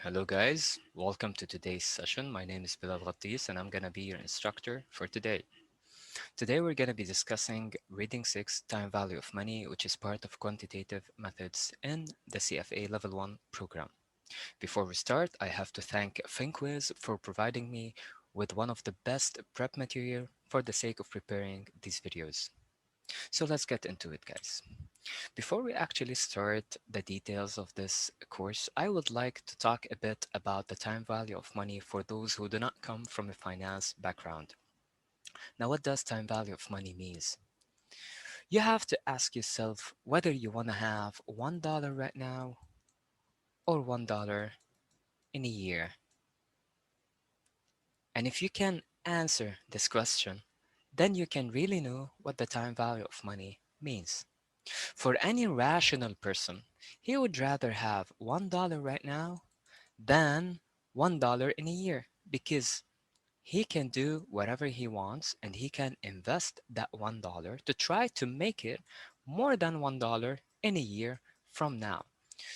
Hello guys, welcome to today's session. My name is Bilal Ghattis and I'm going to be your instructor for today. Today we're going to be discussing Reading 6 Time Value of Money, which is part of Quantitative Methods in the CFA Level 1 program. Before we start, I have to thank ThinkWiz for providing me with one of the best prep material for the sake of preparing these videos. So let's get into it, guys. Before we actually start the details of this course, I would like to talk a bit about the time value of money for those who do not come from a finance background. Now, what does time value of money means? You have to ask yourself whether you want to have $1 right now or $1 in a year. And if you can answer this question, then you can really know what the time value of money means. For any rational person, he would rather have $1 right now than $1 in a year because he can do whatever he wants and he can invest that $1 to try to make it more than $1 in a year from now.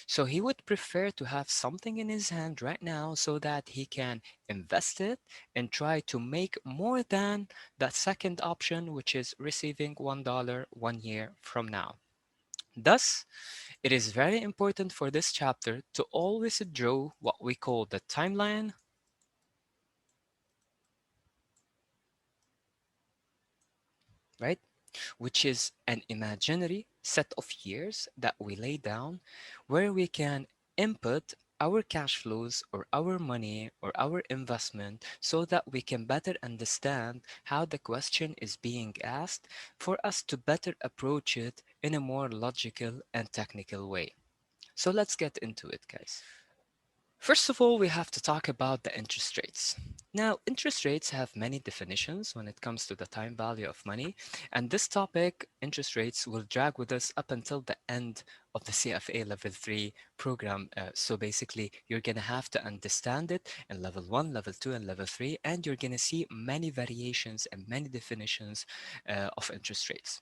So he would prefer to have something in his hand right now so that he can invest it and try to make more than that second option, which is receiving $1 1 year from now. Thus, it is very important for this chapter to always draw what we call the timeline, right? Which is an imaginary set of years that we lay down where we can input our cash flows or our money or our investment so that we can better understand how the question is being asked for us to better approach it in a more logical and technical way. So let's get into it, guys. First of all, we have to talk about the interest rates. Now, interest rates have many definitions when it comes to the time value of money, and this topic, interest rates, will drag with us up until the end of the CFA Level 3 program. So basically, you're going to have to understand it in Level 1, Level 2, and Level 3, and you're going to see many variations and many definitions of interest rates.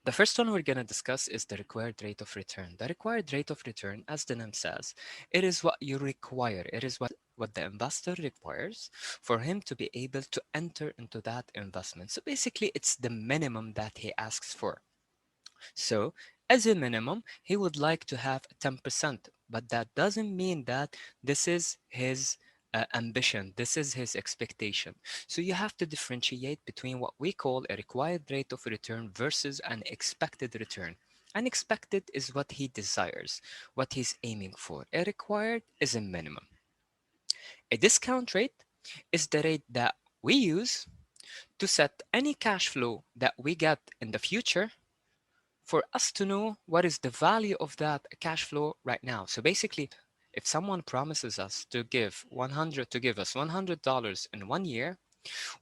The first one we're going to discuss is the required rate of return. The required rate of return, as the name says, it is what you require. It is what the investor requires for him to be able to enter into that investment. So basically, it's the minimum that he asks for. So, as a minimum, he would like to have 10%, but that doesn't mean that this is his ambition, this is his expectation. So, you have to differentiate between what we call a required rate of return versus an expected return. Unexpected is what he desires, what he's aiming for. A required is a minimum. A discount rate is the rate that we use to set any cash flow that we get in the future for us to know what is the value of that cash flow right now. So basically, if someone promises us to give us $100 in 1 year,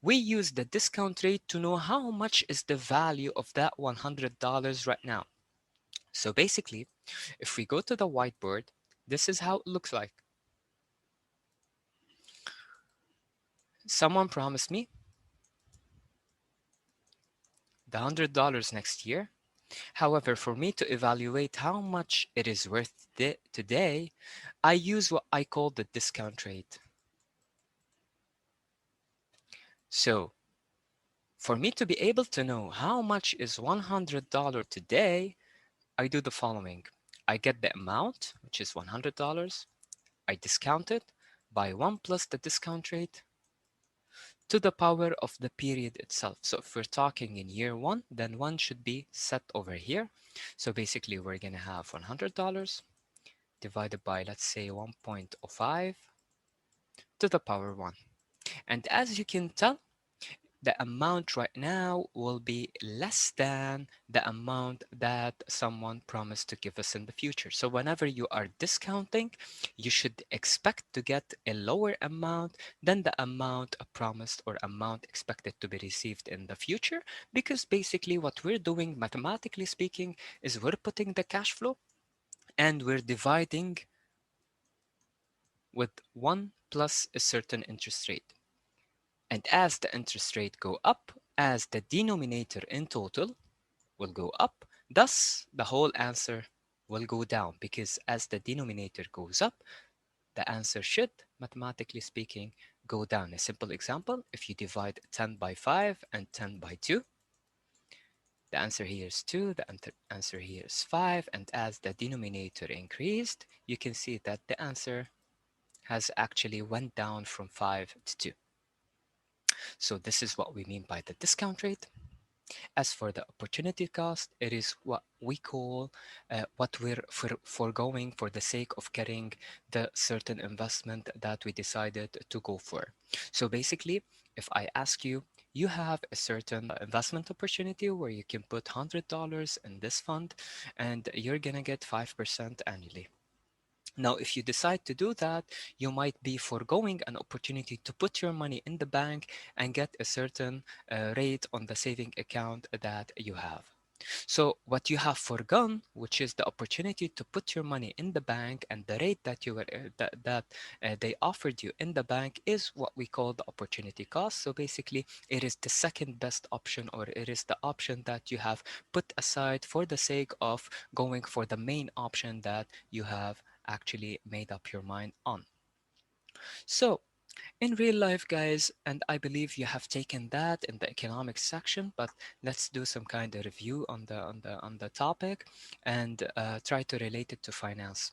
we use the discount rate to know how much is the value of that $100 right now. So basically, if we go to the whiteboard, this is how it looks like. Someone promised me the $100 next year. However, for me to evaluate how much it is worth today, I use what I call the discount rate. So, for me to be able to know how much is $100 today, I do the following. I get the amount, which is $100. I discount it by 1 plus the discount rate to the power of the period itself. So if we're talking in year 1, then 1 should be set over here. So basically, we're going to have $100 divided by, let's say, 1.05 to the power 1. And as you can tell, the amount right now will be less than the amount that someone promised to give us in the future. So whenever you are discounting, you should expect to get a lower amount than the amount promised or amount expected to be received in the future, because basically what we're doing, mathematically speaking, is we're putting the cash flow and we're dividing with 1 plus a certain interest rate. And as the interest rate go up, as the denominator in total will go up, thus the whole answer will go down, because as the denominator goes up, the answer should, mathematically speaking, go down. A simple example, if you divide 10 by 5 and 10 by 2, the answer here is 2, the answer here is 5, and as the denominator increased, you can see that the answer has actually went down from 5 to 2. So this is what we mean by the discount rate. As for the opportunity cost, it is what we call what we're foregoing for the sake of getting the certain investment that we decided to go for. So basically, if I ask you, you have a certain investment opportunity where you can put $100 in this fund and you're gonna get 5% annually. Now, if you decide to do that, you might be foregoing an opportunity to put your money in the bank and get a certain rate on the saving account that you have. So what you have forgone, which is the opportunity to put your money in the bank and the rate that they offered you in the bank, is what we call the opportunity cost. So basically, it is the second best option, or it is the option that you have put aside for the sake of going for the main option that you have actually made up your mind on. So in real life, guys, and I believe you have taken that in the economics section, but let's do some kind of review on the topic and try to relate it to finance.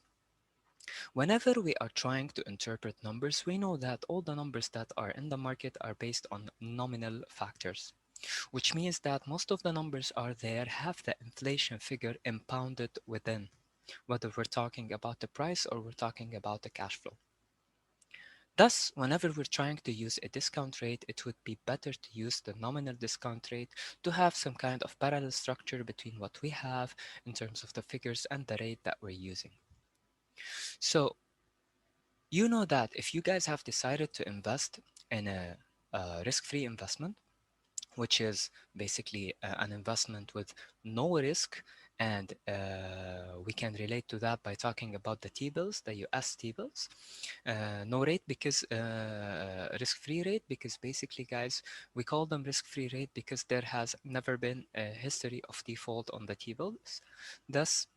Whenever we are trying to interpret numbers, we know that all the numbers that are in the market are based on nominal factors, which means that most of the numbers are there have the inflation figure impounded within, whether we're talking about the price or we're talking about the cash flow. Thus, whenever we're trying to use a discount rate, it would be better to use the nominal discount rate to have some kind of parallel structure between what we have in terms of the figures and the rate that we're using. So, you know that if you guys have decided to invest in a risk-free investment, which is basically an investment with no risk. And we can relate to that by talking about the T-bills, the US T-bills. No rate because risk-free rate, because basically, guys, we call them risk-free rate because there has never been a history of default on the T-bills. Thus,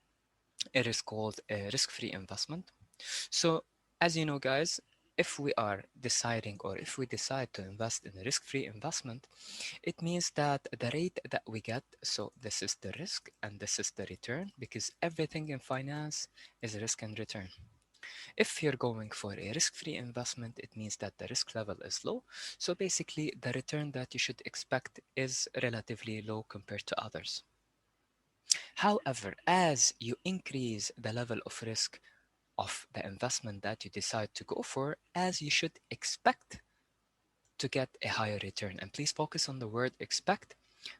it is called a risk-free investment. So, as you know, guys, if we are deciding or if we decide to invest in a risk-free investment, it means that the rate that we get, so this is the risk and this is the return, because everything in finance is risk and return. If you're going for a risk-free investment, it means that the risk level is low. So basically, the return that you should expect is relatively low compared to others. However, as you increase the level of risk of the investment that you decide to go for, as you should expect to get a higher return. And please focus on the word expect,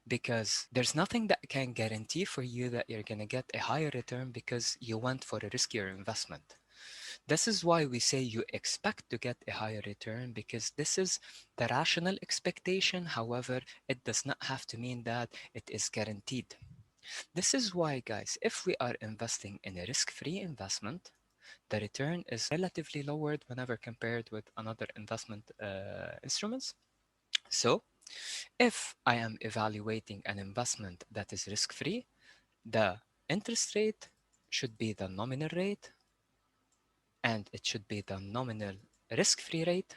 because there's nothing that can guarantee for you that you're going to get a higher return because you went for a riskier investment. This is why we say you expect to get a higher return, because this is the rational expectation. However, it does not have to mean that it is guaranteed. This is why, guys, if we are investing in a risk-free investment, the return is relatively lowered whenever compared with another investment instruments. So if I am evaluating an investment that is risk-free, the interest rate should be the nominal rate, and it should be the nominal risk-free rate.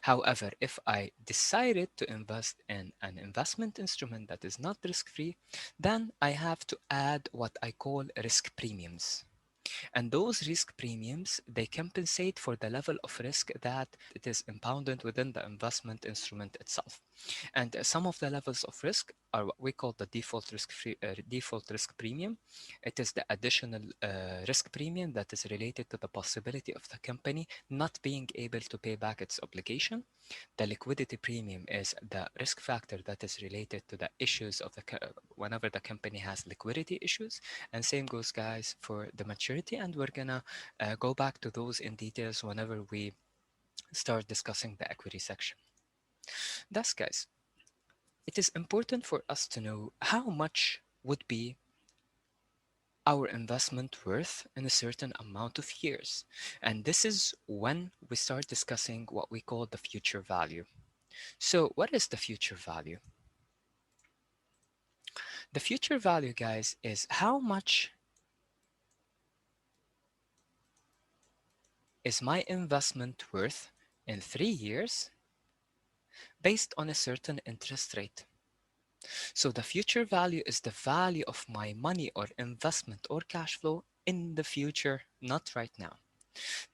However, if I decided to invest in an investment instrument that is not risk-free, then I have to add what I call risk premiums. And those risk premiums, they compensate for the level of risk that it is impounded within the investment instrument itself. And some of the levels of risk are what we call the default risk premium. It is the additional risk premium that is related to the possibility of the company not being able to pay back its obligation. The liquidity premium is the risk factor that is related to the issues of whenever the company has liquidity issues. And same goes, guys, for the maturity. And we're gonna go back to those in details whenever we start discussing the equity section. Thus, guys, it is important for us to know how much would be our investment worth in a certain amount of years. And this is when we start discussing what we call the future value. So, what is the future value? The future value, guys, is how much is my investment worth in 3 years based on a certain interest rate. So the future value is the value of my money or investment or cash flow in the future, not right now.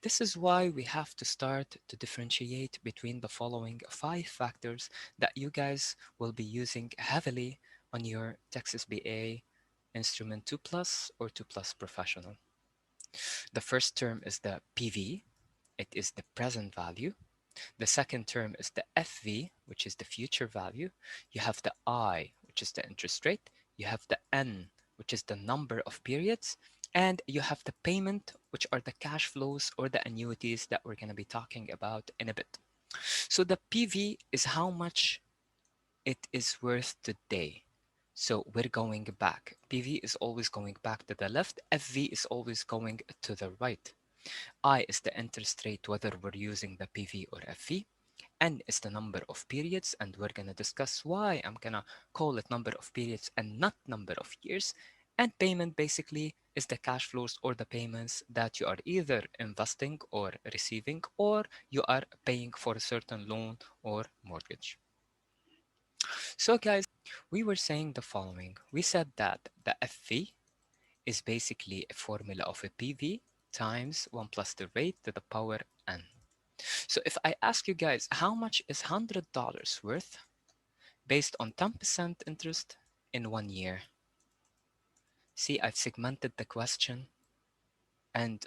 This is why we have to start to differentiate between the following 5 factors that you guys will be using heavily on your Texas BA Instrument 2 Plus or 2 Plus Professional. The first term is the PV, it is the present value. The second term is the FV, which is the future value. You have the I, which is the interest rate. You have the N, which is the number of periods. And you have the payment, which are the cash flows or the annuities that we're going to be talking about in a bit. So the PV is how much it is worth today. So we're going back. PV is always going back to the left. FV is always going to the right. I is the interest rate, whether we're using the PV or FV. N is the number of periods, and we're going to discuss why I'm going to call it number of periods and not number of years. And payment basically is the cash flows or the payments that you are either investing or receiving, or you are paying for a certain loan or mortgage. So guys, we were saying the following. We said that the FV is basically a formula of a PV times 1 plus the rate to the power n. So if I ask you guys, how much is $100 worth based on 10% interest in 1 year? See, I've segmented the question and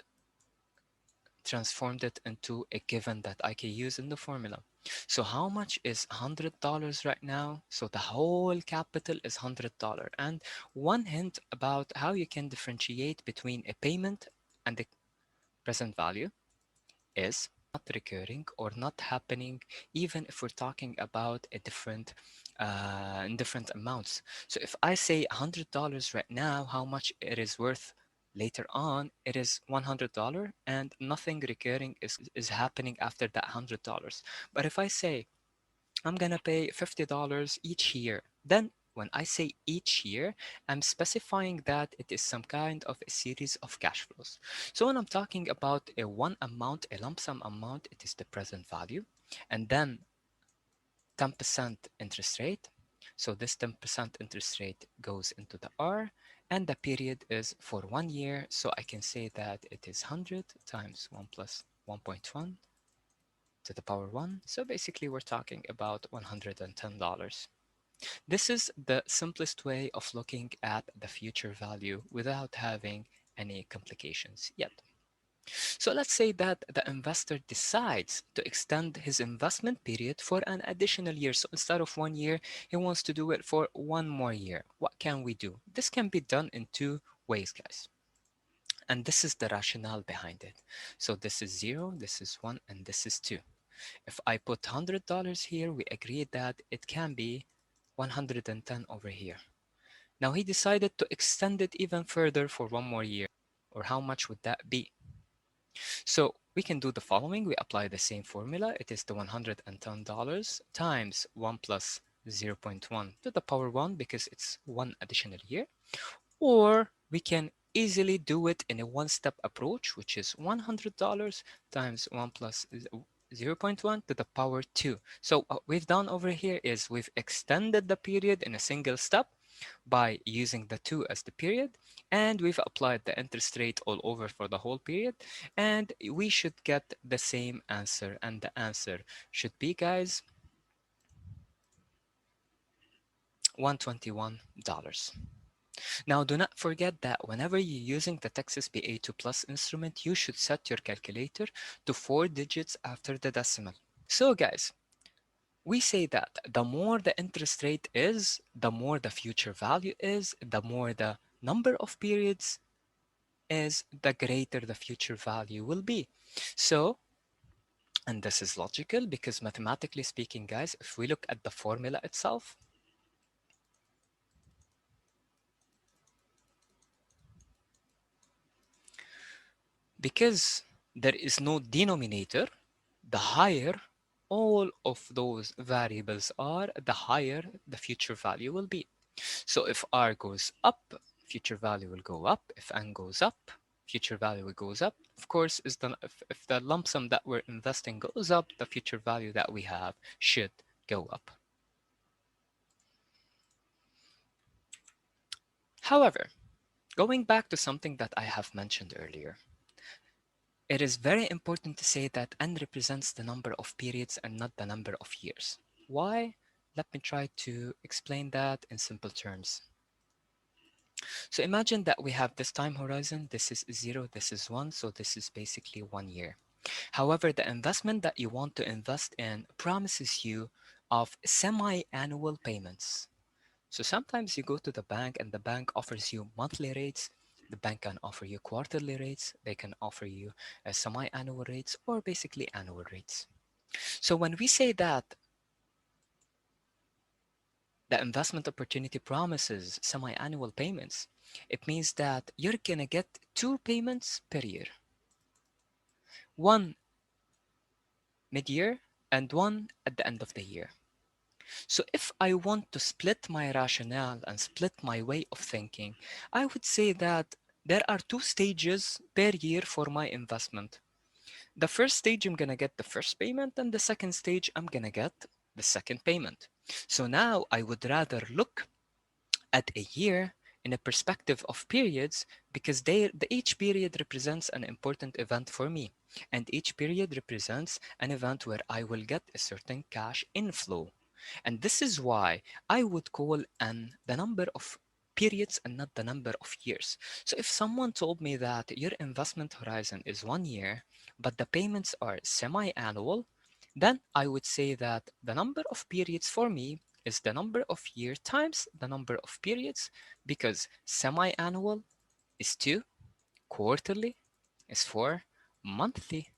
transformed it into a given that I can use in the formula. So how much is $100 right now? So the whole capital is $100. And one hint about how you can differentiate between a payment and the present value is not recurring or not happening, even if we're talking about a different in different amounts. So if I say $100 right now, how much it is worth later on, it is $100, and nothing recurring is happening after that $100. But if I say I'm gonna pay $50 each year, then when I say each year, I'm specifying that it is some kind of a series of cash flows. So when I'm talking about a one amount, a lump sum amount, it is the present value, and then 10% interest rate. So this 10% interest rate goes into the R, and the period is for 1 year. So I can say that it is 100 times 1 plus 1.1 to the power 1. So basically we're talking about $110. This is the simplest way of looking at the future value without having any complications yet. So let's say that the investor decides to extend his investment period for an additional year. So instead of 1 year, he wants to do it for 1 more year. What can we do? This can be done in 2 ways, guys. And this is the rationale behind it. So this is 0, this is 1, and this is 2. If I put $100 here, we agreed that it can be 110 over here. Now he decided to extend it even further for 1 more year. Or how much would that be? So we can do the following. We apply the same formula. It is the $110 times 1 plus 0.1 to the power 1 because it's one additional year. Or we can easily do it in a one-step approach, which is $100 times 1 plus 0.1 to the power 2. So what we've done over here is we've extended the period in a single step by using the 2 as the period, and we've applied the interest rate all over for the whole period, and we should get the same answer, and the answer should be, guys, $121. Now, do not forget that whenever you're using the Texas BA2 Plus instrument, you should set your calculator to 4 digits after the decimal. So guys, we say that the more the interest rate is, the more the future value is, the more the number of periods is, the greater the future value will be. So, and this is logical because mathematically speaking, guys, if we look at the formula itself, because there is no denominator, the higher all of those variables are, the higher the future value will be. So if R goes up, future value will go up. If N goes up, future value goes up, of course, is if the lump sum that we're investing goes up, the future value that we have should go up. However, going back to something that I have mentioned earlier, it is very important to say that n represents the number of periods and not the number of years. Why? Let me try to explain that in simple terms. So imagine that we have this time horizon. This is 0, this is 1, so this is basically 1 year. However, the investment that you want to invest in promises you of semi-annual payments. So sometimes you go to the bank and the bank offers you monthly rates. The bank can offer you quarterly rates. They can offer you semi-annual rates or basically annual rates. So when we say that the investment opportunity promises semi-annual payments, it means that you're gonna get two payments per year. One mid-year and one at the end of the year. So if I want to split my rationale and split my way of thinking, I would say that there are two stages per year for my investment. The first stage, I'm gonna get the first payment, and the second stage, I'm gonna get the second payment. So now I would rather look at a year in a perspective of periods because each period represents an important event for me. And each period represents an event where I will get a certain cash inflow. And this is why I would call n the number of periods and not the number of years. So if someone told me that your investment horizon is 1 year, but the payments are semi-annual, then I would say that the number of periods for me is the number of year times the number of periods, because semi-annual is 2, quarterly is 4, monthly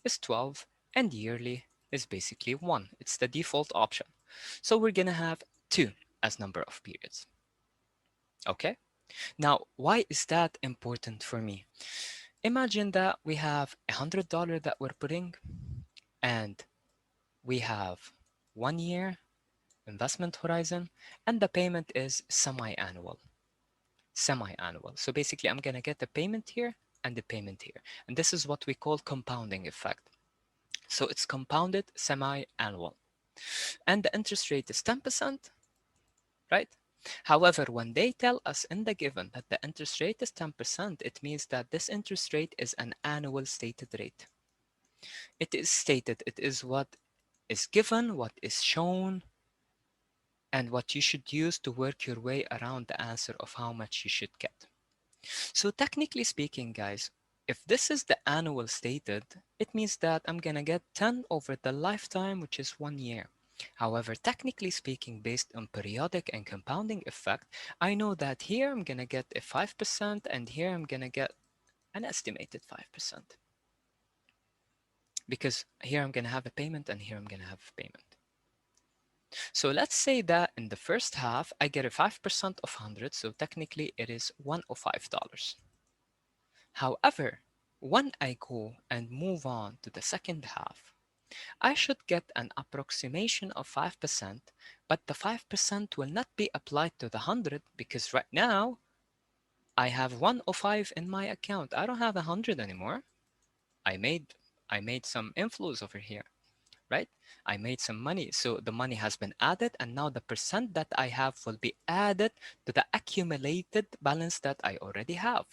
is 12, and yearly is basically 1. It's the default option. So we're gonna have 2 as number of periods. Okay? Now, why is that important for me? Imagine that we have $100 that we're putting, and we have 1 year investment horizon, and the payment is semi-annual. Semi-annual. So basically, I'm gonna get the payment here and the payment here. And this is what we call compounding effect. So it's compounded semi-annual. And the interest rate is 10%, right? However, when they tell us in the given that the interest rate is 10%, it means that this interest rate is an annual stated rate. It is stated, it is what is given, what is shown, and what you should use to work your way around the answer of how much you should get. So technically speaking, guys, if this is the annual stated, it means that I'm gonna get 10 over the lifetime, which is 1 year. However, technically speaking, based on periodic and compounding effect, I know that here I'm gonna get a 5% and here I'm gonna get an estimated 5%. Because here I'm gonna have a payment and here I'm gonna have a payment. So let's say that in the first half, I get a 5% of 100, so technically it is $105. However, when I go and move on to the second half, I should get an approximation of 5%, but the 5% will not be applied to the 100 because right now I have 105 in my account. I don't have 100 anymore. I made I made some inflows over here, right? I made some money. So the money has been added, and now the percent that I have will be added to the accumulated balance that I already have.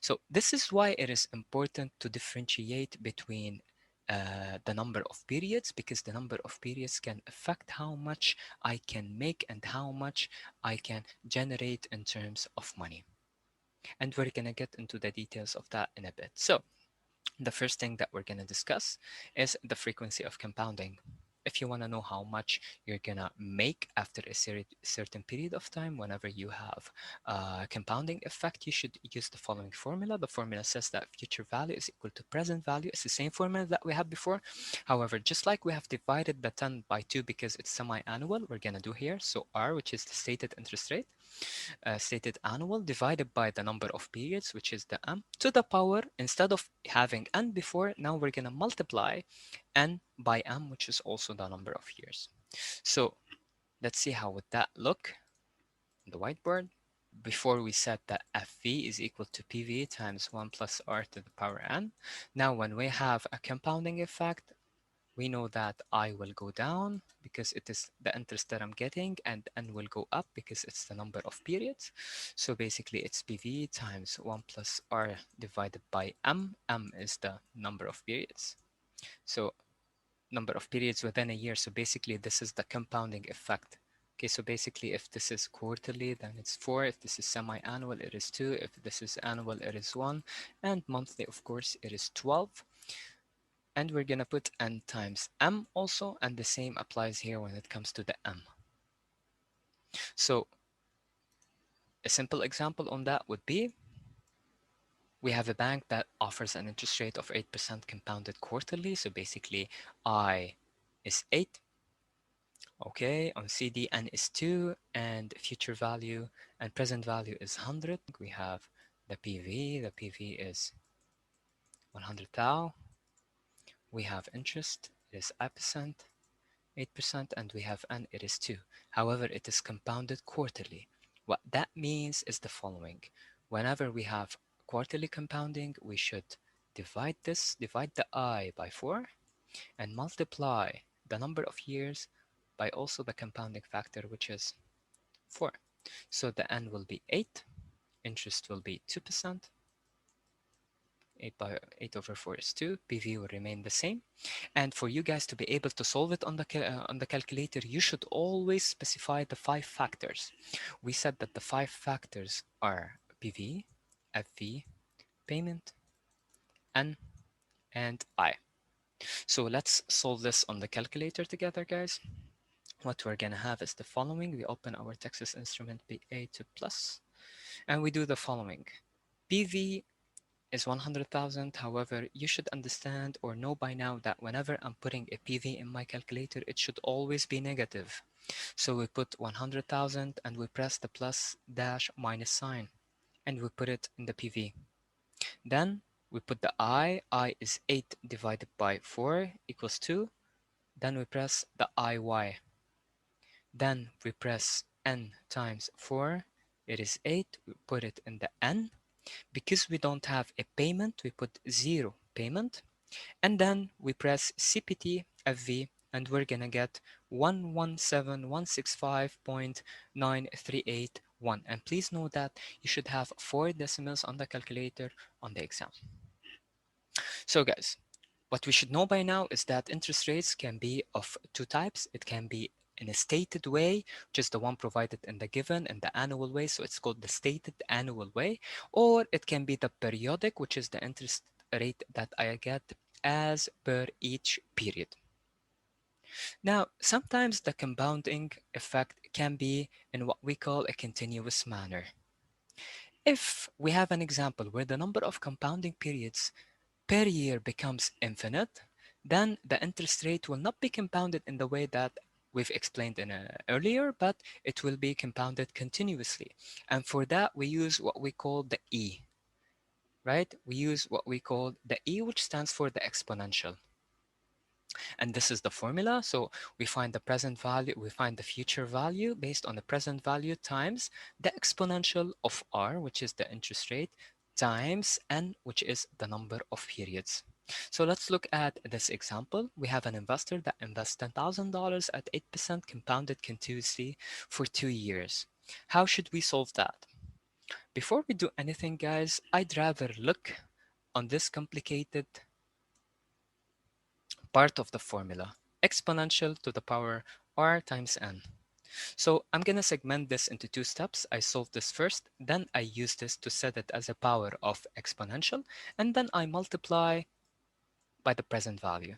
So this is why it is important to differentiate between the number of periods, because the number of periods can affect how much I can make and how much I can generate in terms of money. And we're going to get into the details of that in a bit. So the first thing that we're going to discuss is the frequency of compounding. If you want to know how much you're going to make after a certain period of time, whenever you have a compounding effect, you should use the following formula. The formula says that future value is equal to present value. It's the same formula that we had before. However, just like we have divided the 10 by 2 because it's semi-annual, we're going to do here. So R, which is the stated interest rate, stated annual, divided by the number of periods, which is the m, to the power, instead of having n before, now we're going to multiply n by m, which is also the number of years. So let's see how would that look on the whiteboard. before we said that FV is equal to PV times 1 plus R to the power n. Now when we have a compounding effect, we know that I will go down because it is the interest that I'm getting, and n will go up because it's the number of periods. So basically it's PV times 1 plus R divided by M. M is the number of periods. So number of periods within a year. So basically this is the compounding effect. Okay, so basically if this is quarterly, then it's 4. If this is semi-annual, it is 2. If this is annual, it is 1. And monthly, of course, it is 12. And we're going to put n times m also, and the same applies here when it comes to the m. So a simple example on that would be, we have a bank that offers an interest rate of 8% compounded quarterly. So basically I is 8. Okay, on CD n is 2, and future value and present value is 100. We have the PV is 100 thou. We have interest, it is 8%, and we have n, it is 2. However, it is compounded quarterly. What that means is the following. Whenever we have quarterly compounding, we should divide the I by 4, and multiply the number of years by also the compounding factor, which is 4. So the n will be 8, interest will be 2%, 8 over 4 is 2, PV will remain the same. And for you guys to be able to solve it on the calculator, you should always specify the 5 factors. We said that the 5 factors are PV, FV, payment, N, and I. So let's solve this on the calculator together, guys. What we're going to have is the following. We open our Texas Instrument BA to plus, and we do the following. PV is 100,000. However, you should understand or know by now that whenever I'm putting a PV in my calculator, it should always be negative. So we put 100,000 and we press the plus dash minus sign, and we put it in the PV. Then we put the I is 8 divided by 4 equals 2. Then we press the IY. Then we press n times 4, it is 8, we put it in the n. Because we don't have a payment, we put 0 payment. And then we press CPT FV, and we're gonna get 117,165.9381. And please note that you should have 4 decimals on the calculator on the exam. So guys, what we should know by now is that interest rates can be of 2 types. It can be in a stated way, which is the one provided in the given, in the annual way, so it's called the stated annual way, or it can be the periodic, which is the interest rate that I get as per each period. Now, sometimes the compounding effect can be in what we call a continuous manner. If we have an example where the number of compounding periods per year becomes infinite, then the interest rate will not be compounded in the way that we've explained earlier, but it will be compounded continuously. And for that, we use what we call the E, right? We use what we call the E, which stands for the exponential. And this is the formula. So we find the present value, we find the future value based on the present value times the exponential of R, which is the interest rate, times N, which is the number of periods. So let's look at this example. We have an investor that invests $10,000 at 8% compounded continuously for 2 years. How should we solve that? Before we do anything, guys, I'd rather look on this complicated part of the formula, exponential to the power R times N. So I'm going to segment this into 2 steps. I solve this first, then I use this to set it as a power of exponential, and then I multiply by the present value.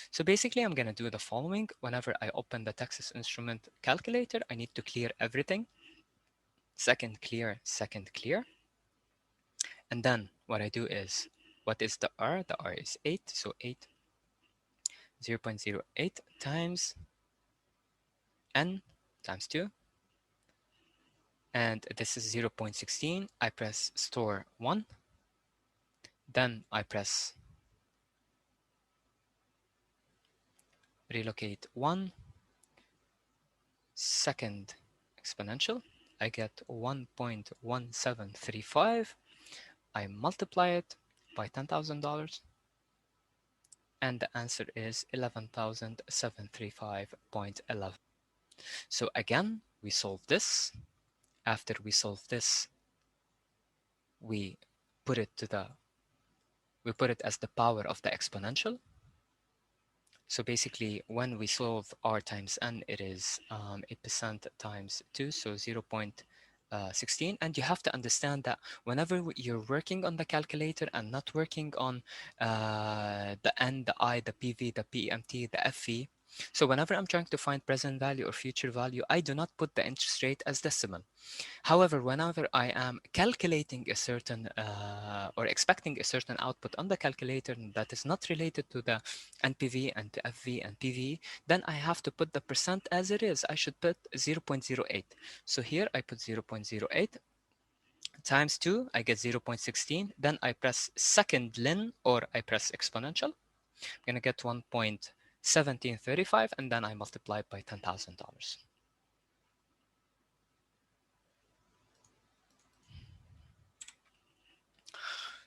So basically, I'm going to do the following. Whenever I open the Texas Instrument calculator, I need to clear everything. Second clear, second clear. And then what I do is, what is the R? The R is 8, so 8, 0.08 times N times 2. And this is 0.16. I press store 1. Then I press relocate 1, second exponential. I get 1.1735. I multiply it by $10,000, and the answer is 11,735.11. So again, we solve this. After we solve this, we put it as the power of the exponential. So basically, when we solve r times n, it is 8% times 2, so 0.16. And you have to understand that whenever you're working on the calculator and not working on the n, the I, the PV, the PEMT, the FV, so whenever I'm trying to find present value or future value, I do not put the interest rate as decimal. However, whenever I am calculating a certain or expecting a certain output on the calculator that is not related to the NPV and to FV and PV, then I have to put the percent as it is. I should put 0.08. So here I put 0.08 times 2, I get 0.16. Then I press second lin or I press exponential. I'm going to get 1.1735 and then I multiply it by $10,000.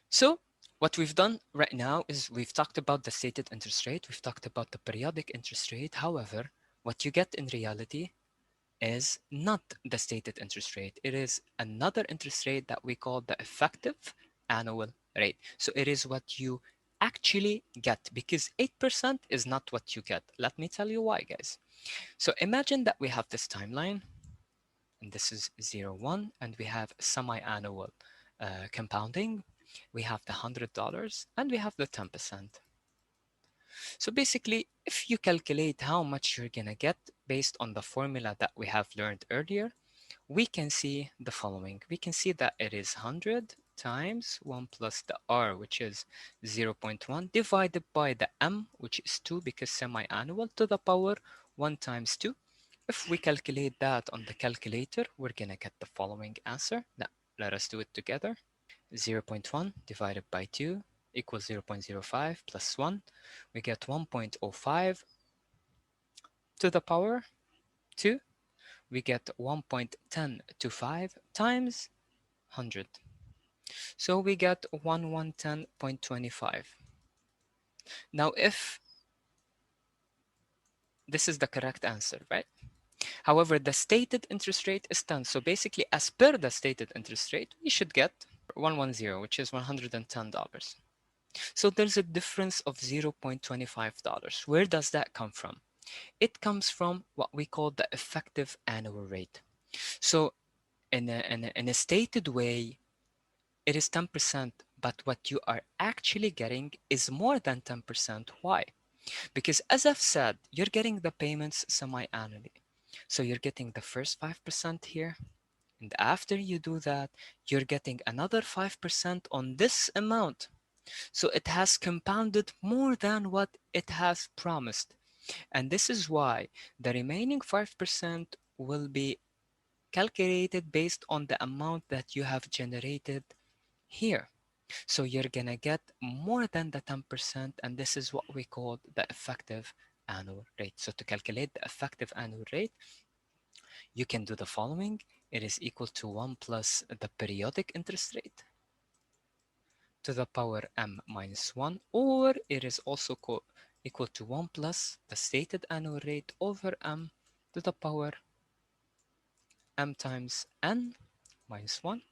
So what we've done right now is we've talked about the stated interest rate, we've talked about the periodic interest rate. However, what you get in reality is not the stated interest rate. It is another interest rate that we call the effective annual rate. So it is what you actually get, because 8% is not what you get. Let me tell you why, guys. So imagine that we have this timeline, and this is 0, 1, and we have semi-annual compounding. We have the $100 and we have the 10%. So basically, if you calculate how much you're gonna get based on the formula that we have learned earlier, we can see the following. We can see that it is 100 times 1 plus the r, which is 0.1, divided by the m, which is 2 because semi-annual, to the power 1 times 2. If we calculate that on the calculator, we're gonna get the following answer. Now, let us do it together. 0.1 divided by 2 equals 0.05 plus 1. We get 1.05 to the power 2. We get 1.1025 times 100. So we get 1110.25. Now, if this is the correct answer, right? However, the stated interest rate is 10. So basically, as per the stated interest rate, we should get 110, which is $110. So there's a difference of $0.25. Where does that come from? It comes from what we call the effective annual rate. So in a stated way, it is 10%, but what you are actually getting is more than 10%. Why? Because as I've said, you're getting the payments semi-annually. So you're getting the first 5% here, and after you do that, you're getting another 5% on this amount. So it has compounded more than what it has promised. And this is why the remaining 5% will be calculated based on the amount that you have generated here. So you're gonna get more than the 10%, and this is what we call the effective annual rate. So to calculate the effective annual rate, you can do the following. It is equal to 1 plus the periodic interest rate to the power m minus 1, or it is also equal to 1 plus the stated annual rate over m to the power m times n minus 1.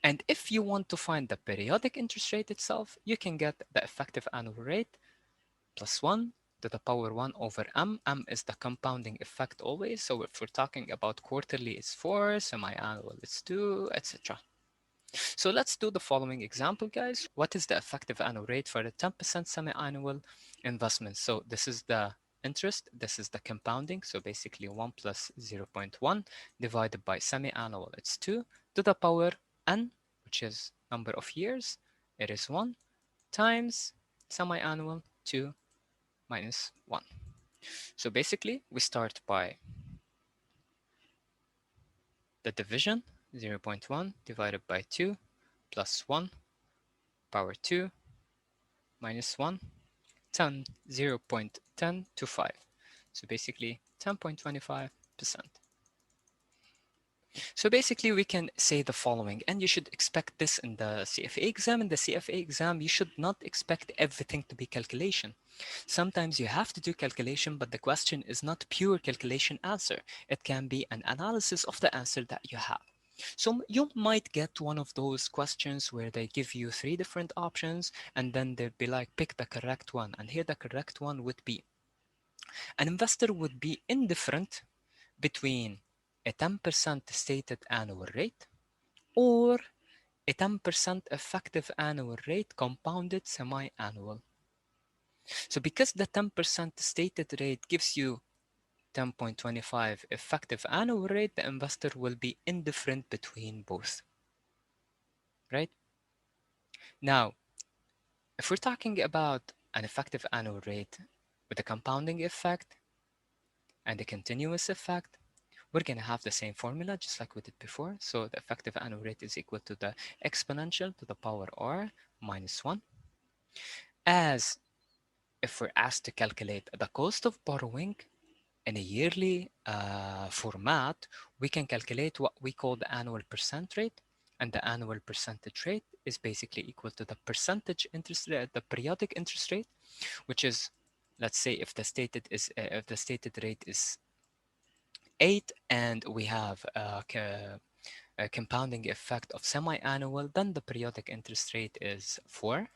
And if you want to find the periodic interest rate itself, you can get the effective annual rate plus 1 to the power 1 over m. M is the compounding effect always. So if we're talking about quarterly, it's 4, semi-annual, it's 2, etc. So let's do the following example, guys. What is the effective annual rate for the 10% semi-annual investment? So this is the interest, this is the compounding. So basically 1 plus 0.1 divided by semi-annual, it's 2 to the power n, which is number of years, it is 1, times semi-annual 2 minus 1. So basically we start by the division, 0.1 divided by 2 plus 1 power 2 minus 1, 10, 0.1025. So basically 10.25%. So basically, we can say the following, and you should expect this in the CFA exam. In the CFA exam, you should not expect everything to be calculation. Sometimes you have to do calculation, but the question is not pure calculation answer. It can be an analysis of the answer that you have. So you might get one of those questions where they give you three different options, and then they'd be like, pick the correct one. And here the correct one would be an investor would be indifferent between a 10% stated annual rate or a 10% effective annual rate compounded semi-annual. So because the 10% stated rate gives you 10.25 effective annual rate, the investor will be indifferent between both, right? Now, if we're talking about an effective annual rate with a compounding effect and a continuous effect, we're going to have the same formula just like we did before. So the effective annual rate is equal to the exponential to the power r minus 1. As if we're asked to calculate the cost of borrowing in a yearly format, we can calculate what we call the annual percent rate. And the annual percentage rate is basically equal to the percentage interest rate, the periodic interest rate, which is, let's say, if the stated rate is 8 and we have a compounding effect of semi-annual, then the periodic interest rate is 4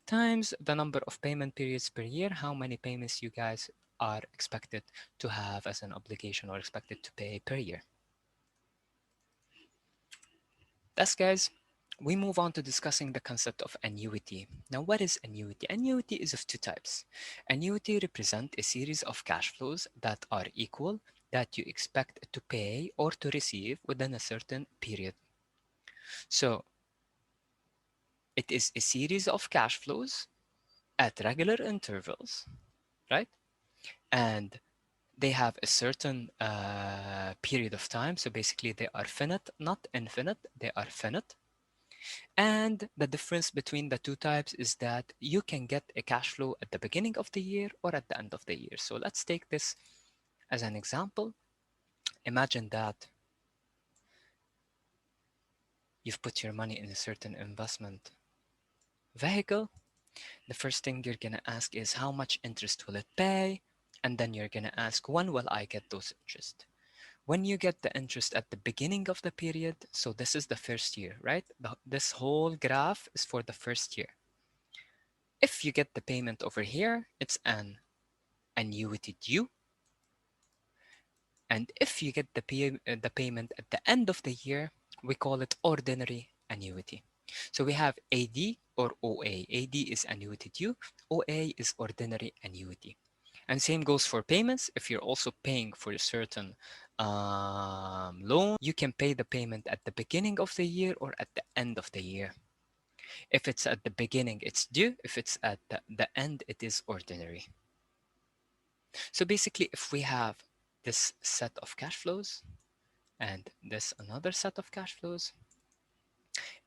times the number of payment periods per year, how many payments you guys are expected to have as an obligation or expected to pay per year. Thus, guys, we move on to discussing the concept of annuity. Now, what is annuity? Annuity is of two types. Annuity represent a series of cash flows that are equal that you expect to pay or to receive within a certain period. So it is a series of cash flows at regular intervals, right? And they have a certain period of time. So basically they are finite, not infinite, they are finite. And the difference between the two types is that you can get a cash flow at the beginning of the year or at the end of the year. So let's take this as an example. Imagine that you've put your money in a certain investment vehicle. The first thing you're going to ask is how much interest will it pay? And then you're going to ask, when will I get those interest? When you get the interest at the beginning of the period, so this is the first year, right? This whole graph is for the first year. If you get the payment over here, it's an annuity due. And if you get the payment at the end of the year, we call it ordinary annuity. So we have AD or OA. AD is annuity due, OA is ordinary annuity. And same goes for payments. If you're also paying for a certain loan, you can pay the payment at the beginning of the year or at the end of the year. If it's at the beginning, it's due. If it's at the end, it is ordinary. So basically, if we have this set of cash flows and this another set of cash flows,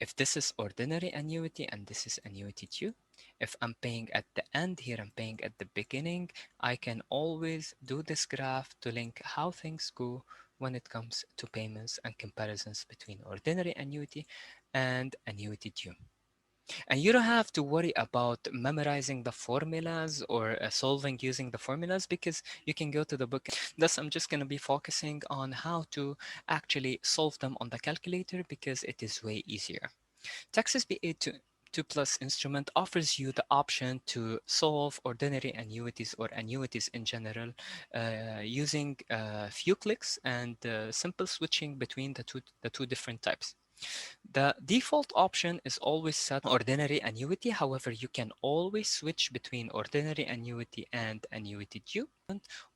if this is ordinary annuity and this is annuity due, if I'm paying at the end here, I'm paying at the beginning, I can always do this graph to link how things go when it comes to payments and comparisons between ordinary annuity and annuity due. And you don't have to worry about memorizing the formulas or solving using the formulas because you can go to the book. Thus, I'm just going to be focusing on how to actually solve them on the calculator because it is way easier. Texas B82 Plus instrument offers you the option to solve ordinary annuities or annuities in general using a few clicks and simple switching between the two different types. The default option is always set ordinary annuity. However, you can always switch between ordinary annuity and annuity due.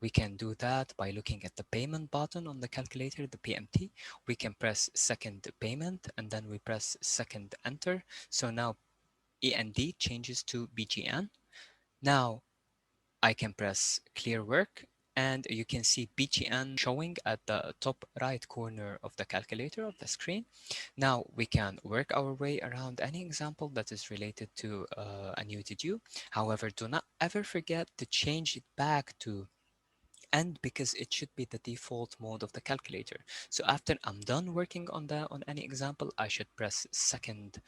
We can do that by looking at the payment button on the calculator, the PMT. We can press second payment and then we press second enter. So now END changes to BGN. Now I can press clear work and you can see BGN showing at the top right corner of the calculator of the screen. Now we can work our way around any example that is related to annuity due. However, do not ever forget to change it back to and because it should be the default mode of the calculator. So after I'm done working on any example, I should press second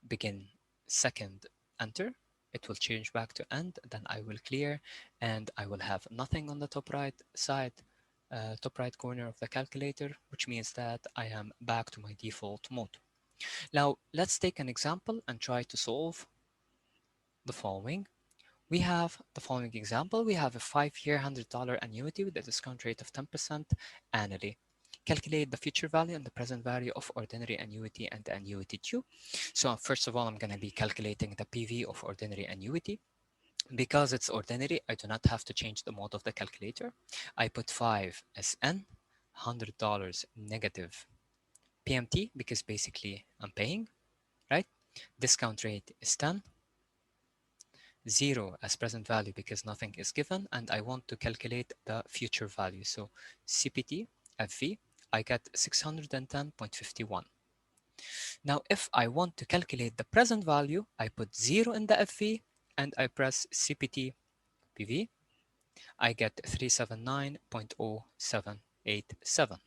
begin, second enter. It will change back to end, then I will clear, and I will have nothing on the top right side, top right corner of the calculator, which means that I am back to my default mode. Now let's take an example and try to solve the following. We have the following example. We have a 5-year $100 annuity with a discount rate of 10% annually. Calculate the future value and the present value of ordinary annuity and annuity 2. So first of all, I'm going to be calculating the PV of ordinary annuity. Because it's ordinary, I do not have to change the mode of the calculator. I put 5 as N, $100 negative PMT because basically I'm paying, right? Discount rate is 10, 0 as present value because nothing is given, and I want to calculate the future value. So CPT FV, I get 610.51. Now if I want to calculate the present value, I put 0 in the FV and I press CPT PV, I get 379.0787.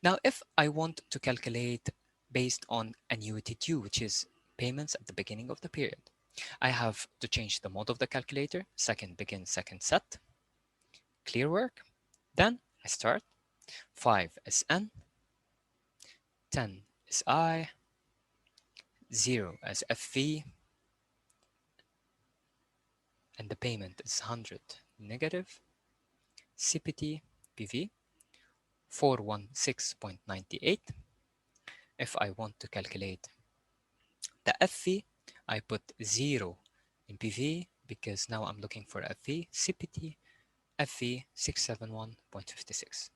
Now if I want to calculate based on annuity due, which is payments at the beginning of the period, I have to change the mode of the calculator, second begin, second set, clear work. Then I start, 5 is N, 10 is I, 0 as FV, and the payment is 100 negative, CPT PV 416.98. If I want to calculate the FV, I put 0 in PV because now I'm looking for FV, CPT FV 671.56.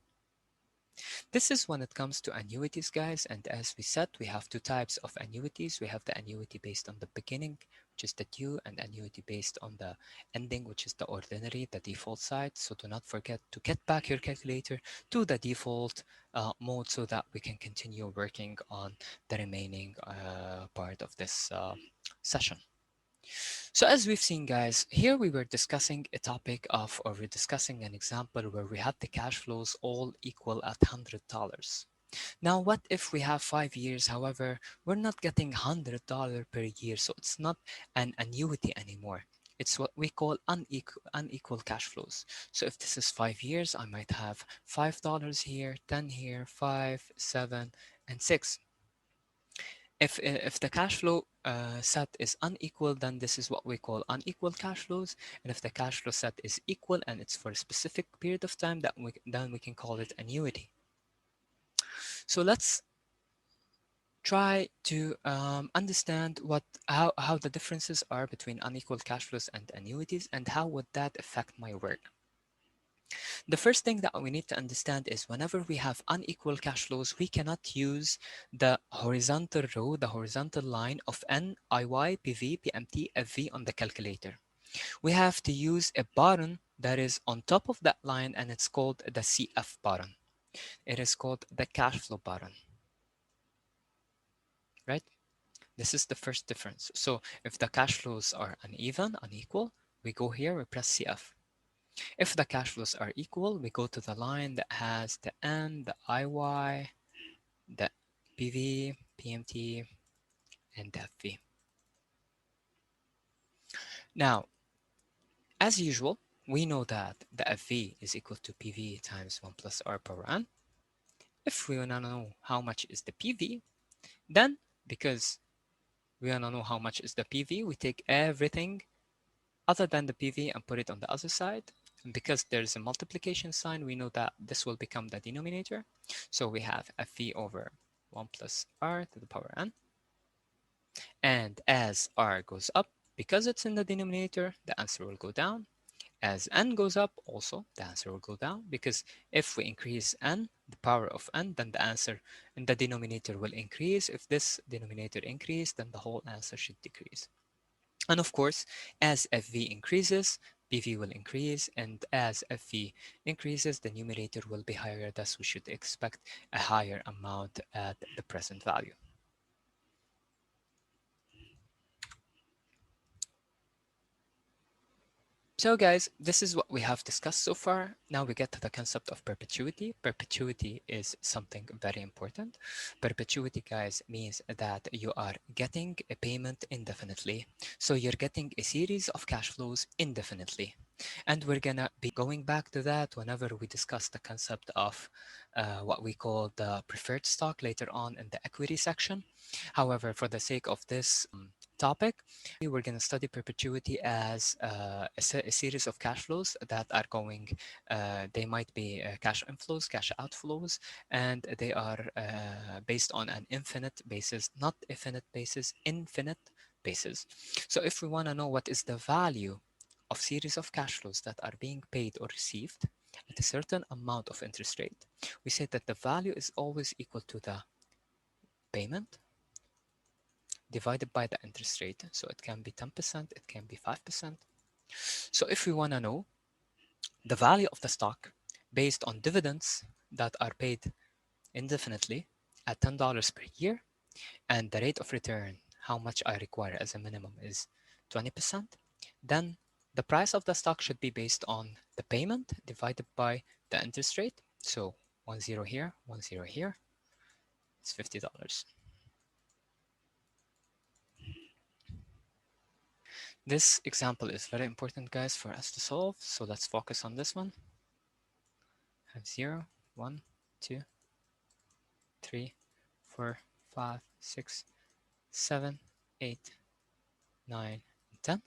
This is when it comes to annuities, guys, and as we said, we have two types of annuities. We have the annuity based on the beginning, which is the due, and annuity based on the ending, which is the ordinary, the default side. So do not forget to get back your calculator to the default mode so that we can continue working on the remaining part of this session. So as we've seen, guys, here we were discussing a topic of, or we're discussing an example where we had the cash flows all equal at $100. Now, what if we have 5 years? However, we're not getting $100 per year, so it's not an annuity anymore. It's what we call unequal cash flows. So if this is 5 years, I might have $5 here, 10 here, 5, 7, and 6. If the cash flow set is unequal, then this is what we call unequal cash flows. And if the cash flow set is equal and it's for a specific period of time, then we can call it annuity. So let's try to understand how the differences are between unequal cash flows and annuities, and how would that affect my work. The first thing that we need to understand is whenever we have unequal cash flows, we cannot use the horizontal row, the horizontal line of N, IY, PV, PMT, FV on the calculator. We have to use a button that is on top of that line, and it's called the CF button. It is called the cash flow button, right? This is the first difference. So if the cash flows are uneven, unequal, we go here, we press CF. If the cash flows are equal, we go to the line that has the N, the IY, the PV, PMT, and the FV. Now, as usual, we know that the FV is equal to PV times 1 plus R power N. If we want to know how much is the PV, then because we want to know how much is the PV, we take everything other than the PV and put it on the other side. And because there's a multiplication sign, we know that this will become the denominator. So we have FV over 1 plus R to the power N. And as R goes up, because it's in the denominator, the answer will go down. As N goes up, also, the answer will go down. Because if we increase N, the power of N, then the answer in the denominator will increase. If this denominator increases, then the whole answer should decrease. And of course, as FV increases, PV will increase, and as FV increases, the numerator will be higher, thus we should expect a higher amount at the present value. So guys, this is what we have discussed so far. Now we get to the concept of perpetuity. Perpetuity is something very important. Perpetuity, guys, means that you are getting a payment indefinitely. So you're getting a series of cash flows indefinitely. And we're gonna be going back to that whenever we discuss the concept of what we call the preferred stock later on in the equity section. However, for the sake of this topic, we're going to study perpetuity as a series of cash flows that are going, they might be cash inflows, cash outflows, and they are based on an infinite basis, not infinite basis, infinite basis. So if we want to know what is the value of series of cash flows that are being paid or received at a certain amount of interest rate, we say that the value is always equal to the payment divided by the interest rate. So it can be 10%, it can be 5%. So if we want to know the value of the stock based on dividends that are paid indefinitely at $10 per year, and the rate of return, how much I require as a minimum is 20%, then the price of the stock should be based on the payment divided by the interest rate. So 10 here, 10 here, it's $50. This example is very important, guys, for us to solve. So let's focus on this one. Have 0, 1, 2, 3, 4, 5, 6, 7, 8, 9, and 10.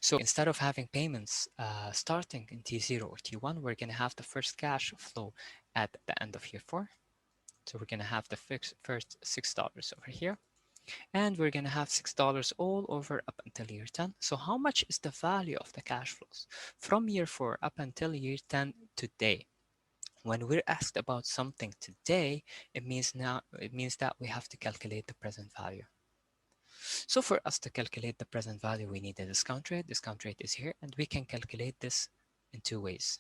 So instead of having payments starting in T0 or T1, we're going to have the first cash flow at the end of year 4. So we're going to have the first $6 over here. And we're going to have $6 all over up until year 10. So how much is the value of the cash flows from year 4 up until year 10 today? When we're asked about something today, it means that we have to calculate the present value. So for us to calculate the present value, we need a discount rate. Discount rate is here, and we can calculate this in two ways.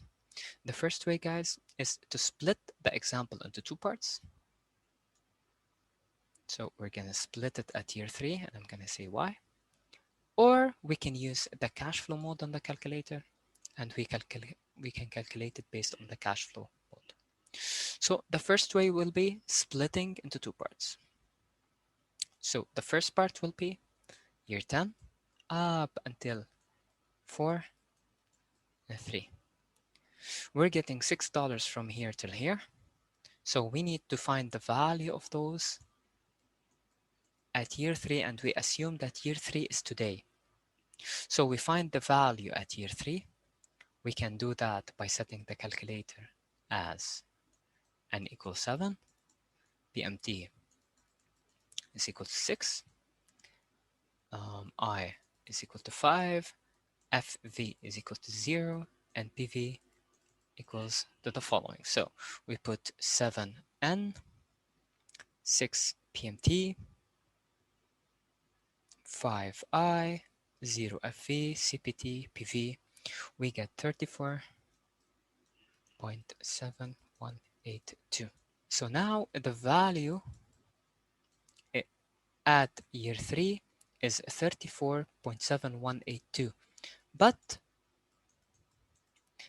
The first way, guys, is to split the example into two parts. So we're going to split it at year 3, and I'm going to say why. Or we can use the cash flow mode on the calculator, and we can calculate it based on the cash flow mode. So the first way will be splitting into two parts. So the first part will be year 10 up until 4 and 3. We're getting $6 from here till here. So we need to find the value of those at year 3, and we assume that year 3 is today. So we find the value at year 3. We can do that by setting the calculator as n equals 7, PMT is equal to 6, I is equal to 5, FV is equal to 0, and PV equals to the following. So we put 7N, 6 PMT, 5I, 0 FV, CPT, PV. We get 34.7182. So now the value at year 3 is 34.7182. But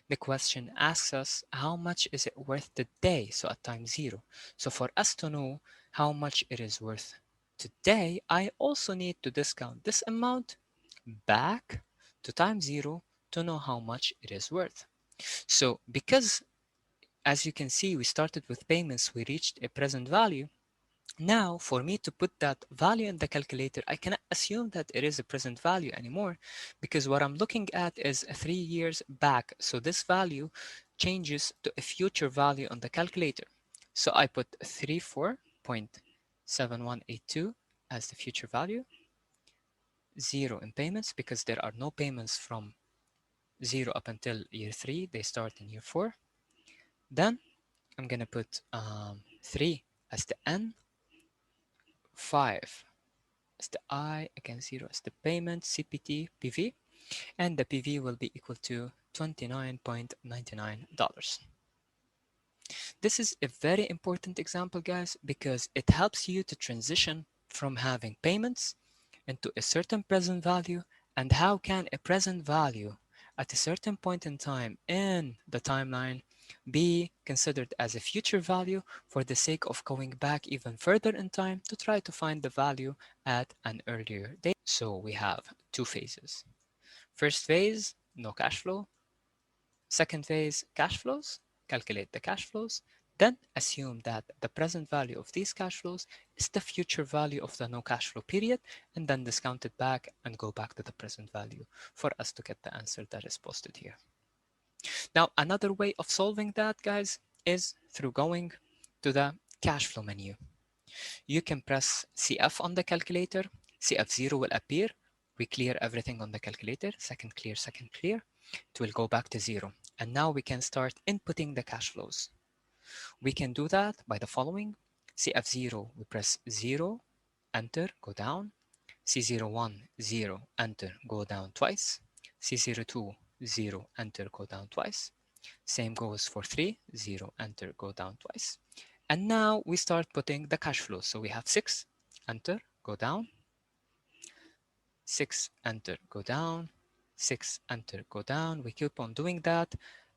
the question asks us how much is it worth today, so at time 0. So for us to know how much it is worth today, I also need to discount this amount back to time 0 to know how much it is worth. So because, as you can see, we started with payments, we reached a present value. Now, for me to put that value in the calculator, I cannot assume that it is a present value anymore, because what I'm looking at is 3 years back. So this value changes to a future value on the calculator. So I put 34.7182 as the future value, 0 in payments, because there are no payments from 0 up until year 3. They start in year 4. Then I'm going to put 3 as the N, 5 as the I, again 0 as the payment, CPT, PV, and the PV will be equal to $29.99. This is a very important example, guys, because it helps you to transition from having payments into a certain present value, and how can a present value at a certain point in time in the timeline be considered as a future value for the sake of going back even further in time to try to find the value at an earlier date. So we have two phases. First phase, no cash flow. Second phase, cash flows. Calculate the cash flows. Then assume that the present value of these cash flows is the future value of the no cash flow period, and then discount it back and go back to the present value for us to get the answer that is posted here. Now, another way of solving that, guys, is through going to the cash flow menu. You can press CF on the calculator. CF0 will appear. We clear everything on the calculator. Second clear, second clear. It will go back to 0. And now we can start inputting the cash flows. We can do that by the following. CF0, we press 0, enter, go down. C01, 0, enter, go down twice. C02, 0, enter, go down twice. Same goes for 3, 0, enter, go down twice. And now we start putting the cash flows. So we have 6, enter, go down. 6, enter, go down. 6, enter, go down. We keep on doing that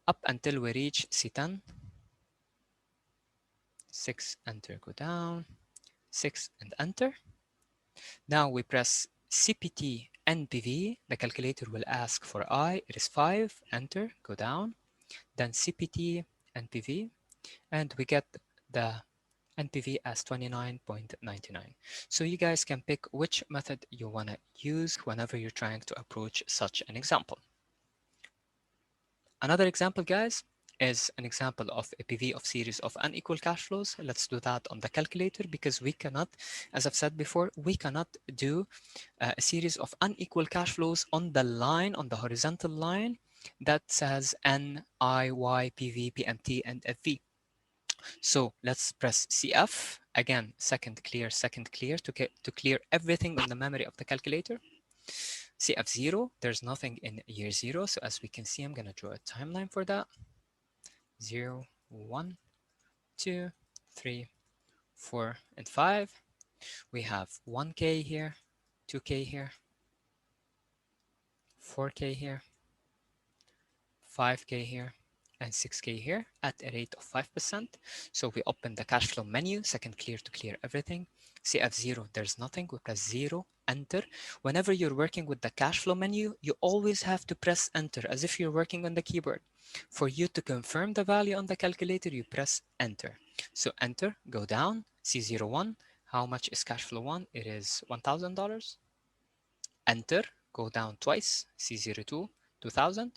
up until we reach C10. 6, enter, go down. 6 and enter. Now we press CPT NPV. The calculator will ask for I. It is 5, enter, go down. Then CPT NPV. And we get the NPV as 29.99. So you guys can pick which method you want to use whenever you're trying to approach such an example. Another example, guys, is an example of a PV of series of unequal cash flows. Let's do that on the calculator because we cannot, as I've said before, we cannot do a series of unequal cash flows on the line, on the horizontal line that says N, I, Y, PV, PMT, and FV. So let's press CF. Again, second clear to clear everything in the memory of the calculator. CF0, there's nothing in year 0. So as we can see, I'm going to draw a timeline for that. 0, 1, 2, 3, 4, and 5. We have 1K here, 2K here, 4K here, 5K here, and 6K here at a rate of 5%. So we open the cash flow menu, second clear to clear everything. CF0, there's nothing. We press 0, enter. Whenever you're working with the cash flow menu, you always have to press enter as if you're working on the keyboard. For you to confirm the value on the calculator, you press enter. So enter, go down, C01. How much is cash flow 1? It is $1,000. Enter, go down twice, C02, 2,000.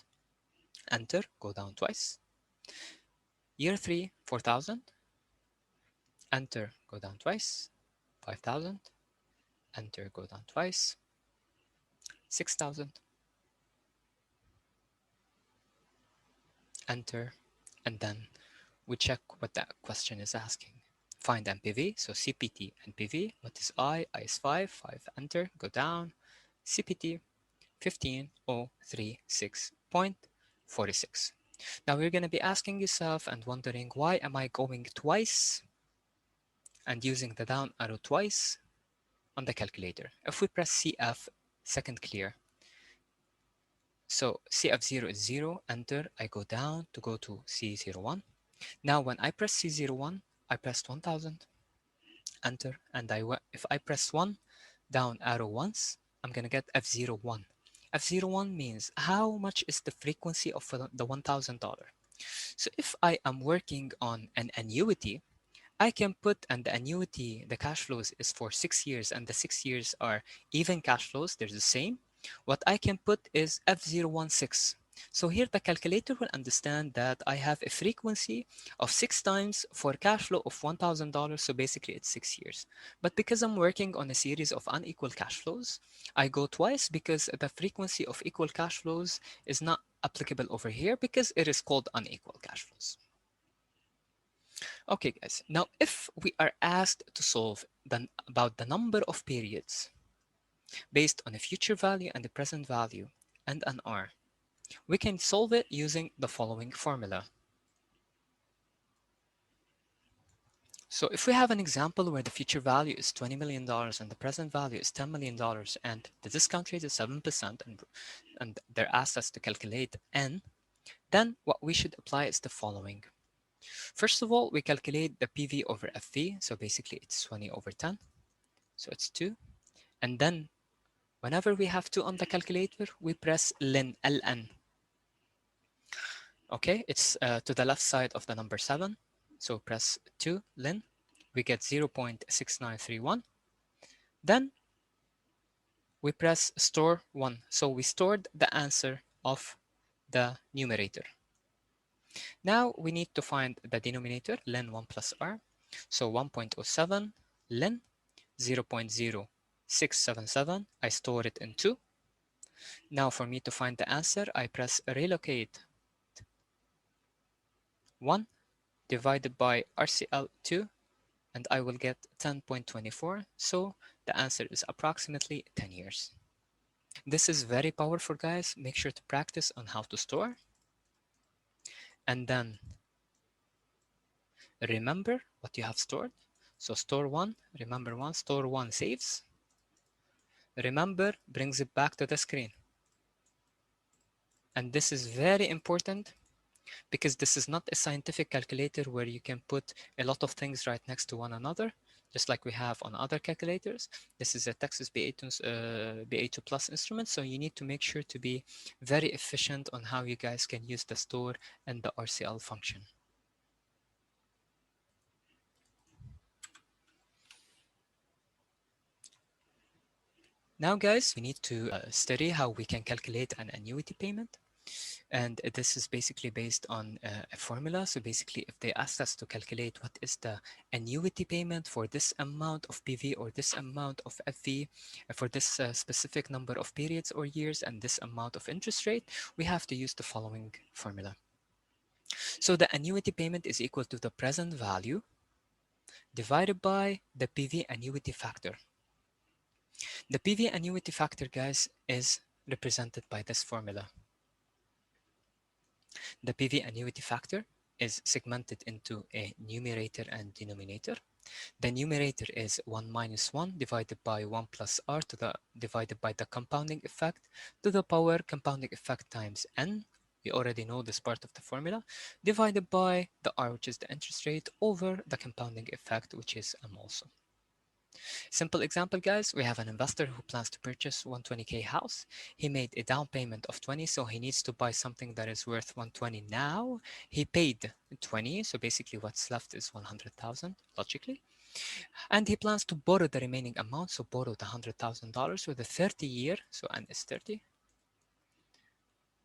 Enter, go down twice. Year 3, 4,000. Enter, go down twice. 5,000. Enter, go down twice. 6,000. Enter, and then we check what that question is asking. Find NPV, so CPT NPV. What is I? I is 5. 5, enter, go down. CPT 15036.46. Now you're going to be asking yourself and wondering, why am I going twice and using the down arrow twice on the calculator? If we press CF, second clear. So CF0 is 0, enter, I go down to go to C01. Now when I press C01, I pressed 1000, enter, and if I press 1, down arrow once, I'm going to get F01. F01 means how much is the frequency of the $1,000. So if I am working on an annuity, I can put, and the annuity, the cash flows is for 6 years, and the 6 years are even cash flows, they're the same. What I can put is F016. So here the calculator will understand that I have a frequency of 6 times for cash flow of $1,000, so basically it's 6 years. But because I'm working on a series of unequal cash flows, I go twice because the frequency of equal cash flows is not applicable over here because it is called unequal cash flows. Okay, guys, now if we are asked to solve about the number of periods based on a future value and a present value and an R, we can solve it using the following formula. So if we have an example where the future value is $20 million and the present value is $10 million and the discount rate is 7% and they're asked us to calculate N, then what we should apply is the following. First of all, we calculate the PV over FV. So basically it's 20 over 10. So it's 2. And then whenever we have 2 on the calculator, we press ln. Okay, it's to the left side of the number 7. So press 2 ln. We get 0.6931. Then we press store 1. So we stored the answer of the numerator. Now we need to find the denominator, ln 1 plus r. So 1.07 ln 0.0677. I store it in 2. Now for me to find the answer, I press relocate 1 divided by RCL2, and I will get 10.24. So the answer is approximately 10 years. This is very powerful, guys. Make sure to practice on how to store. And then remember what you have stored. So store 1, remember 1, store 1 saves. Remember brings it back to the screen. And this is very important because this is not a scientific calculator where you can put a lot of things right next to one another, just like we have on other calculators. This is a Texas BA2 Plus instrument, so you need to make sure to be very efficient on how you guys can use the store and the RCL function. Now, guys, we need to study how we can calculate an annuity payment. And this is basically based on a formula. So basically, if they asked us to calculate what is the annuity payment for this amount of PV or this amount of FV for this specific number of periods or years and this amount of interest rate, we have to use the following formula. So the annuity payment is equal to the present value divided by the PV annuity factor. The PV annuity factor, guys, is represented by this formula. The PV annuity factor is segmented into a numerator and denominator. The numerator is 1 minus 1 divided by 1 plus r divided by the compounding effect to the power compounding effect times n. We already know this part of the formula, divided by the r, which is the interest rate, over the compounding effect, which is m also. Simple example, guys, we have an investor who plans to purchase 120K house. He made a down payment of 20, so he needs to buy something that is worth 120 now. He paid 20, so basically what's left is 100,000, logically. And he plans to borrow the remaining amount, so borrow the $100,000 with a 30-year, so N is 30,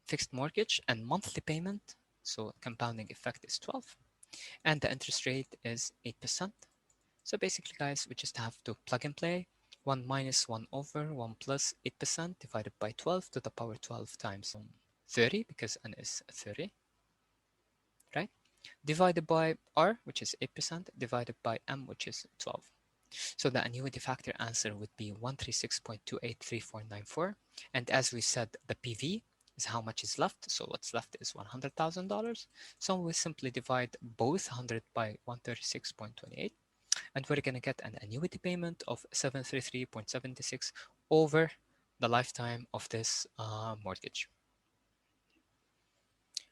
fixed mortgage and monthly payment, so compounding effect is 12, and the interest rate is 8%. So basically, guys, we just have to plug and play 1 minus 1 over 1 plus 8% divided by 12 to the power 12 times 30, because N is 30, right? Divided by R, which is 8%, divided by M, which is 12. So the annuity factor answer would be 136.283494. And as we said, the PV is how much is left. So what's left is $100,000. So we simply divide both 100 by 136.28. And we're going to get an annuity payment of 733.76 over the lifetime of this mortgage.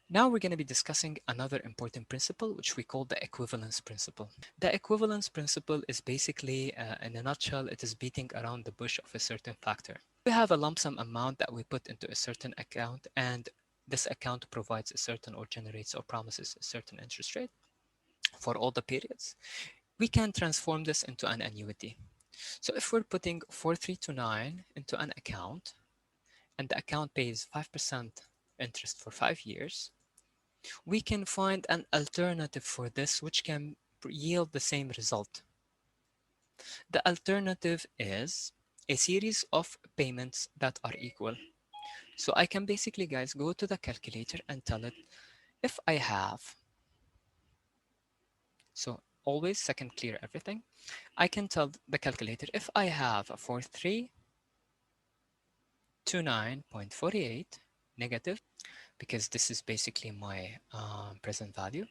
Now we're going to be discussing another important principle, which we call the equivalence principle. The equivalence principle is basically, in a nutshell, it is beating around the bush of a certain factor. We have a lump sum amount that we put into a certain account, and this account provides a certain or generates or promises a certain interest rate for all the periods. We can transform this into an annuity. So if we're putting 4329 into an account and the account pays 5% interest for 5 years, we can find an alternative for this which can yield the same result. The alternative is a series of payments that are equal. So I can basically, guys, go to the calculator and tell it if I have, so always second clear everything. I can tell the calculator if I have a 4329.48 negative, because this is basically my present value,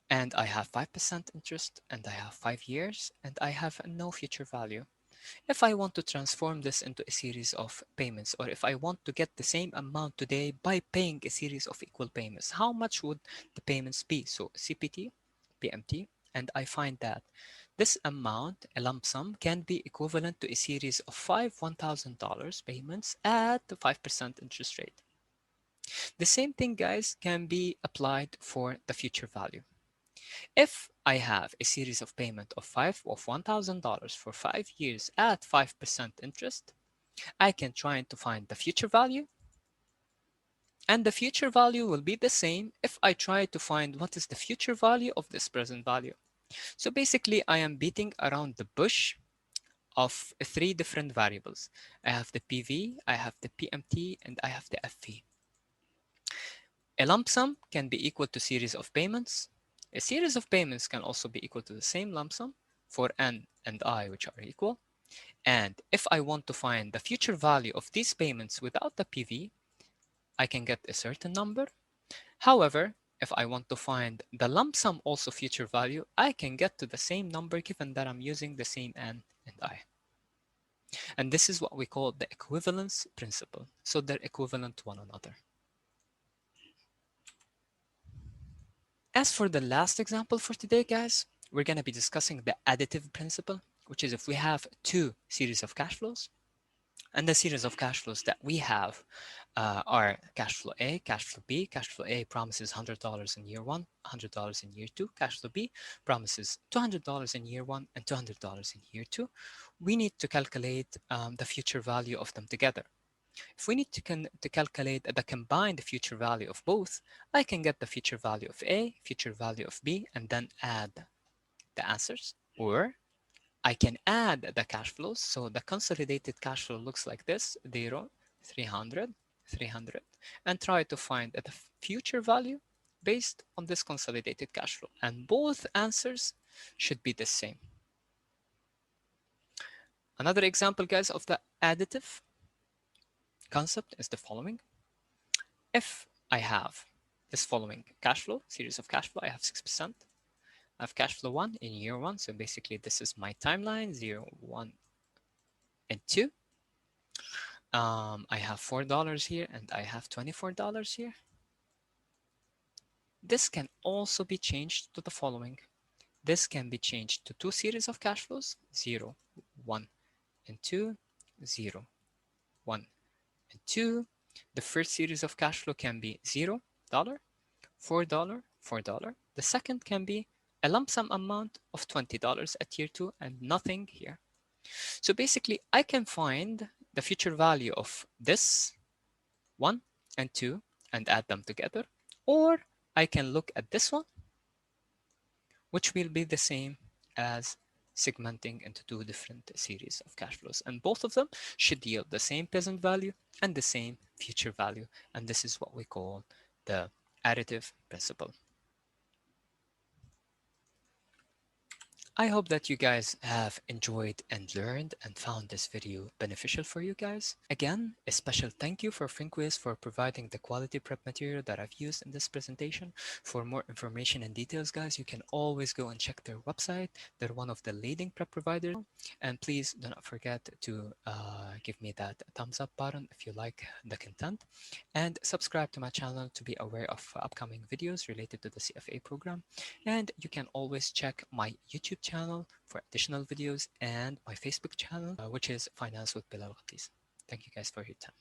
and I have 5% interest, and I have 5 years, and I have no future value. If I want to transform this into a series of payments, or if I want to get the same amount today by paying a series of equal payments, how much would the payments be? So CPT, PMT, and I find that this amount, a lump sum, can be equivalent to a series of five $1,000 payments at the 5% interest rate. The same thing, guys, can be applied for the future value. If I have a series of payment of $1,000 for 5 years at 5% interest, I can try to find the future value, and the future value will be the same if I try to find what is the future value of this present value. So basically, I am beating around the bush of three different variables. I have the PV, I have the PMT, and I have the FV. A lump sum can be equal to series of payments. A series of payments can also be equal to the same lump sum for n and I, which are equal. And if I want to find the future value of these payments without the PV, I can get a certain number. However, if I want to find the lump sum also future value, I can get to the same number given that I'm using the same n and I. And this is what we call the equivalence principle. So they're equivalent to one another. As for the last example for today, guys, we're going to be discussing the additive principle, which is if we have two series of cash flows, and the series of cash flows that we have are cash flow A, cash flow B. Cash flow A promises $100 in year one, $100 in year two. Cash flow B promises $200 in year one and $200 in year two. We need to calculate the future value of them together. If we need to calculate the combined future value of both, I can get the future value of A, future value of B, and then add the answers. Or I can add the cash flows. So the consolidated cash flow looks like this: 0, 300, 300, and try to find the future value based on this consolidated cash flow. And both answers should be the same. Another example, guys, of the additive concept is the following. If I have this following cash flow, series of cash flow, I have 6%. I have cash flow 1 in year 1. So basically, this is my timeline, 0, 1, and 2. I have $4 here and I have $24 here. This can also be changed to the following. This can be changed to two series of cash flows, 0, 1, and 2, 0, 1, and 2. The first series of cash flow can be $0, $4, $4. The second can be a lump sum amount of $20 at year 2 and nothing here. So basically, I can find the future value of this 1 and 2 and add them together, or I can look at this one, which will be the same as segmenting into two different series of cash flows. And both of them should yield the same present value and the same future value. And this is what we call the additive principle. I hope that you guys have enjoyed and learned and found this video beneficial for you guys. Again, a special thank you for Finquiz for providing the quality prep material that I've used in this presentation. For more information and details, guys, you can always go and check their website. They're one of the leading prep providers. And please do not forget to give me that thumbs up button if you like the content. And subscribe to my channel to be aware of upcoming videos related to the CFA program. And you can always check my YouTube channel for additional videos and my Facebook channel, which is Finance with Bilal Ghatis. Thank you guys for your time.